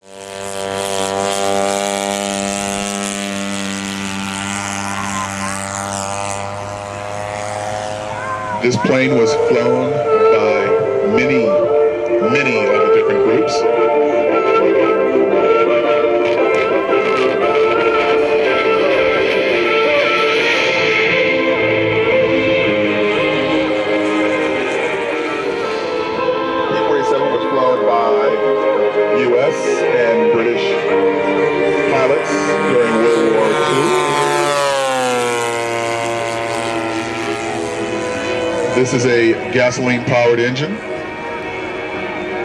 This plane was flown by many of the different groups. P47 was flown by U.S. and British pilots during World War II. This is a gasoline-powered engine,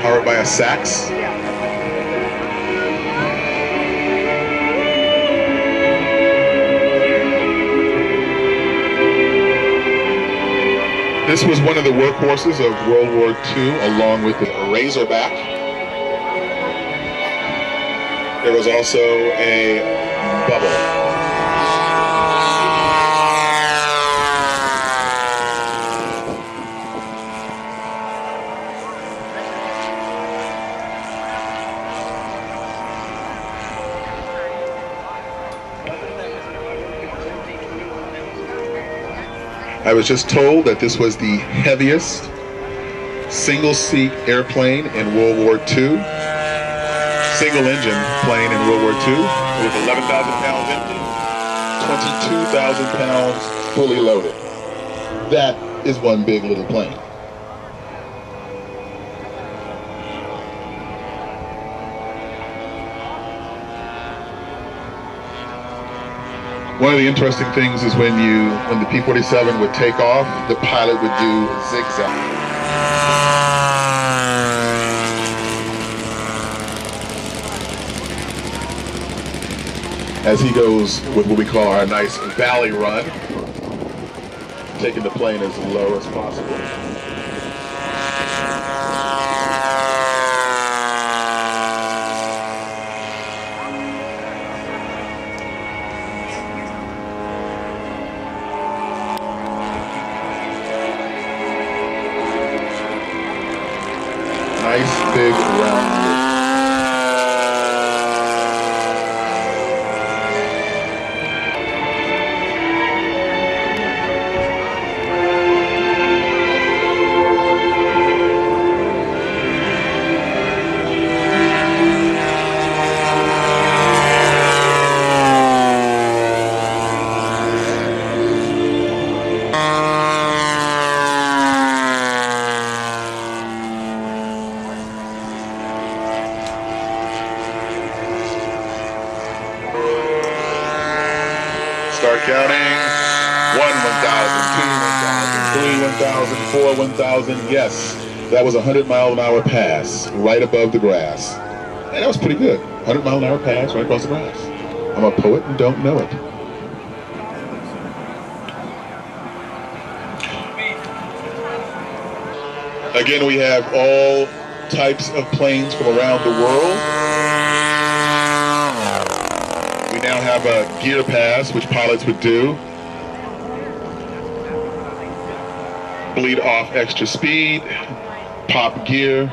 powered by a Sax. This was one of the workhorses of World War II, along with the Razorback. There was also a Bubble. I was just told that this was the heaviest single-seat airplane in World War II. Single-engine plane in World War II with 11,000 pounds empty, 22,000 pounds fully loaded. That is one big little plane. One of the interesting things is when the P47 would take off, the pilot would do zigzag. As he goes with what we call our nice valley run, taking the plane as low as possible. Nice big round. Start counting. 1, 1,000, 2, 1,000, 3, 1,000, 4, 1,000. Yes, that was a 100-mile-an-hour pass right above the grass. And that was pretty good. 100-mile-an-hour pass right across the grass. I'm a poet and don't know it. Again, we have all types of planes from around the world. We now have a gear pass, which pilots would do. Bleed off extra speed, pop gear.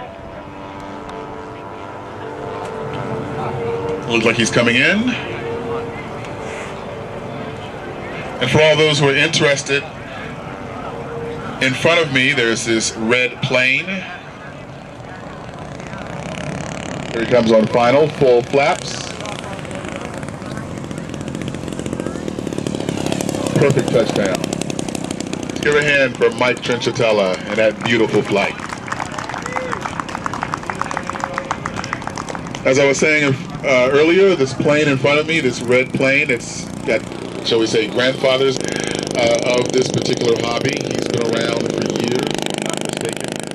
Looks like he's coming in. And for all those who are interested, in front of me there's this red plane. Here he comes on final, full flaps. Perfect touchdown. Let's give a hand for Mike Trinchatella and that beautiful flight. As I was saying earlier, this plane in front of me, this red plane, it's got, shall we say, grandfathers of this particular hobby. He's been around for years, if I'm not mistaken.